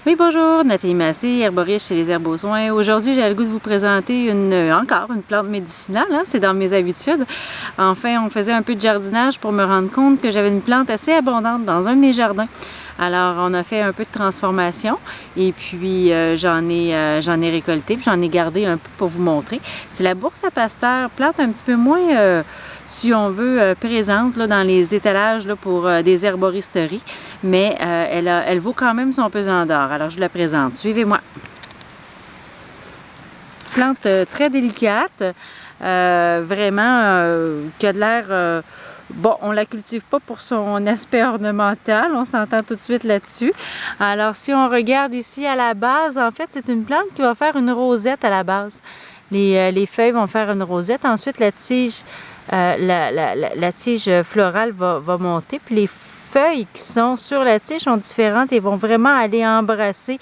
Oui, bonjour, Nathalie Massé, herboriste chez Les Herbes aux Soins. Aujourd'hui, j'ai le goût de vous présenter encore une plante médicinale, hein, c'est dans mes habitudes. Enfin, on faisait un peu de jardinage pour me rendre compte que j'avais une plante assez abondante dans un de mes jardins. Alors, on a fait un peu de transformation et puis j'en ai récolté, puis j'en ai gardé un peu pour vous montrer. C'est la bourse à Pasteur, plante un petit peu moins, si on veut, présente là, dans les étalages là, pour des herboristeries, mais elle vaut quand même son pesant d'or. Alors, je vous la présente. Suivez-moi. Plante très délicate, vraiment qui a de l'air... bon, on ne la cultive pas pour son aspect ornemental, on s'entend tout de suite là-dessus. Alors, si on regarde ici à la base, en fait, c'est une plante qui va faire une rosette à la base. Les feuilles vont faire une rosette. Ensuite, la tige, la tige florale va monter. Puis les feuilles qui sont sur la tige sont différentes et vont vraiment aller embrasser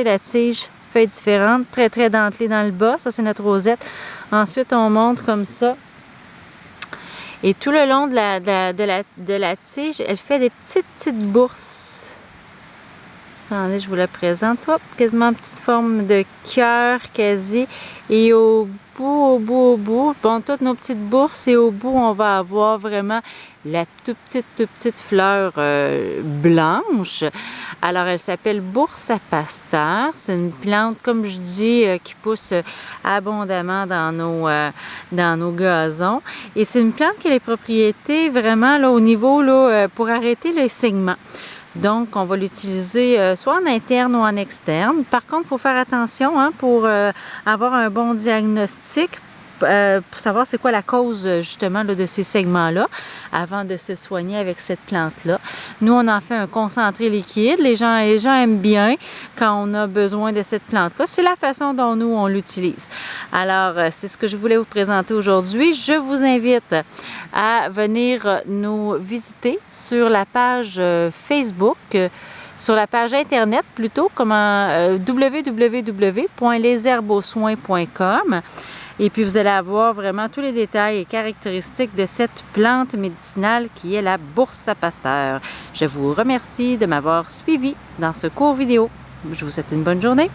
la tige. Feuilles différentes, très très dentelées dans le bas. Ça, c'est notre rosette. Ensuite, on monte comme ça. Et tout le long de la tige, elle fait des petites bourses. Attendez, je vous la présente. Hop, quasiment une petite forme de cœur quasi. Et au bout, bon, toutes nos petites bourses et au bout, on va avoir vraiment la toute petite fleur blanche. Alors, elle s'appelle bourse à Pasteur. C'est une plante, comme je dis, qui pousse abondamment dans nos gazons. Et c'est une plante qui a les propriétés vraiment là, au niveau là, pour arrêter les saignements. Donc, on va l'utiliser soit en interne ou en externe. Par contre, il faut faire attention hein, pour avoir un bon diagnostic, pour savoir c'est quoi la cause justement là, de ces segments-là, avant de se soigner avec cette plante-là. Nous, on en fait un concentré liquide. Les gens aiment bien quand on a besoin de cette plante-là. C'est la façon dont nous, on l'utilise. Alors, c'est ce que je voulais vous présenter aujourd'hui. Je vous invite à venir nous visiter sur la page Facebook, sur la page internet plutôt, comme www.lesherbesauxsoins.com. Et puis, vous allez avoir vraiment tous les détails et caractéristiques de cette plante médicinale qui est la bourse à Pasteur. Je vous remercie de m'avoir suivi dans ce court vidéo. Je vous souhaite une bonne journée.